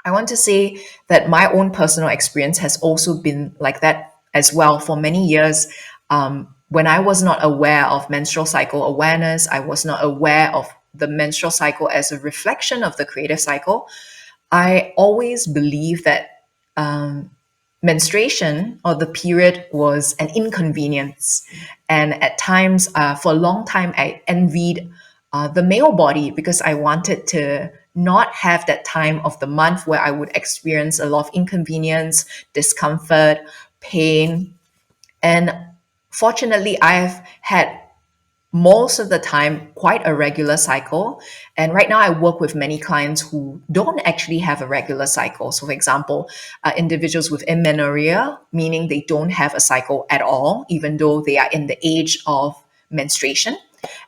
I want to say that my own personal experience has also been like that as well for many years. When I was not aware of menstrual cycle awareness, I was not aware of the menstrual cycle as a reflection of the creative cycle. I always believed that um, menstruation or the period was an inconvenience. And at times, for a long time, I envied the male body because I wanted to not have that time of the month where I would experience a lot of inconvenience, discomfort, pain. And fortunately, I've had most of the time quite a regular cycle. And right now, I work with many clients who don't actually have a regular cycle. So, for example, individuals with amenorrhea, meaning they don't have a cycle at all, even though they are in the age of menstruation,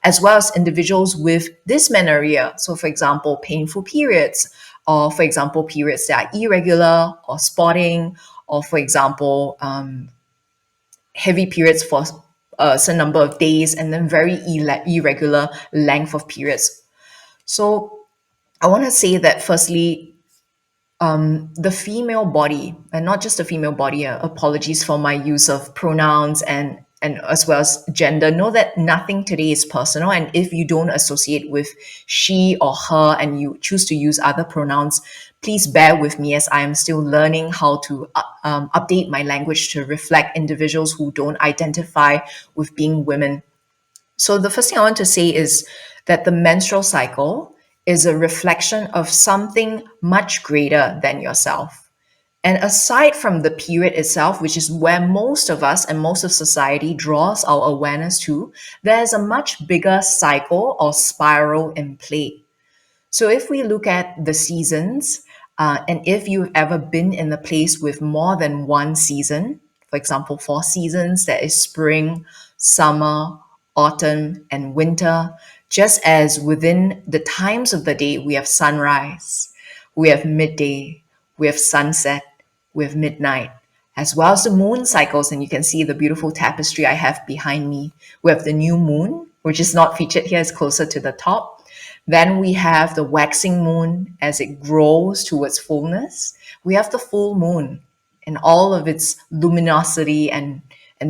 as well as individuals with dysmenorrhea. So, for example, painful periods, or for example, periods that are irregular or spotting, or for example, heavy periods for a certain number of days and then very irregular length of periods. So I want to say that firstly, the female body, and not just the female body, apologies for my use of pronouns and as well as gender, know that nothing today is personal. And if you don't associate with she or her and you choose to use other pronouns, please bear with me as I am still learning how to update my language to reflect individuals who don't identify with being women. So the first thing I want to say is that the menstrual cycle is a reflection of something much greater than yourself. And aside from the period itself, which is where most of us and most of society draws our awareness to, there's a much bigger cycle or spiral in play. So if we look at the seasons, and if you've ever been in a place with more than one season, for example, 4 seasons, there is spring, summer, autumn, and winter, just as within the times of the day, we have sunrise, we have midday, we have sunset, we have midnight, as well as the moon cycles. And you can see the beautiful tapestry I have behind me. We have the new moon, which is not featured here, it's closer to the top. Then we have the waxing moon as it grows towards fullness. We have the full moon in all of its luminosity and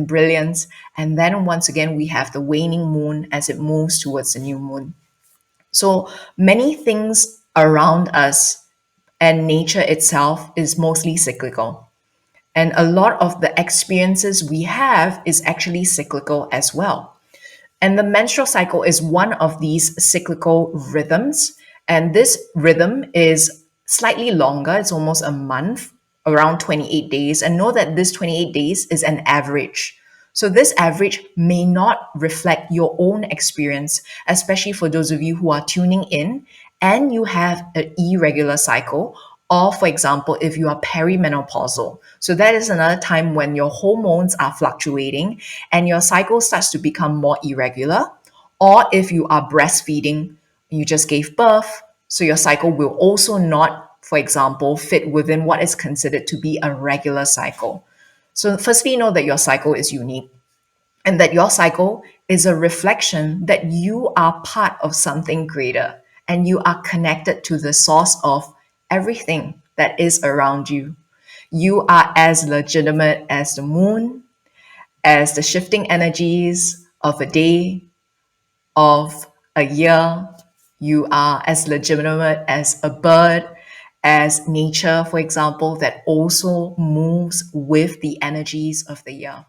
brilliance. And then once again, we have the waning moon as it moves towards the new moon. So many things around us and nature itself is mostly cyclical. And a lot of the experiences we have is actually cyclical as well. And the menstrual cycle is one of these cyclical rhythms. And this rhythm is slightly longer, it's almost a month, around 28 days. And know that this 28 days is an average. So this average may not reflect your own experience, especially for those of you who are tuning in and you have an irregular cycle, or for example, if you are perimenopausal. So that is another time when your hormones are fluctuating and your cycle starts to become more irregular. Or if you are breastfeeding, you just gave birth, so your cycle will also not, for example, fit within what is considered to be a regular cycle. So firstly, know that your cycle is unique and that your cycle is a reflection that you are part of something greater and you are connected to the source of everything that is around you. You are as legitimate as the moon, as the shifting energies of a day, of a year. You are as legitimate as a bird, as nature, for example, that also moves with the energies of the year.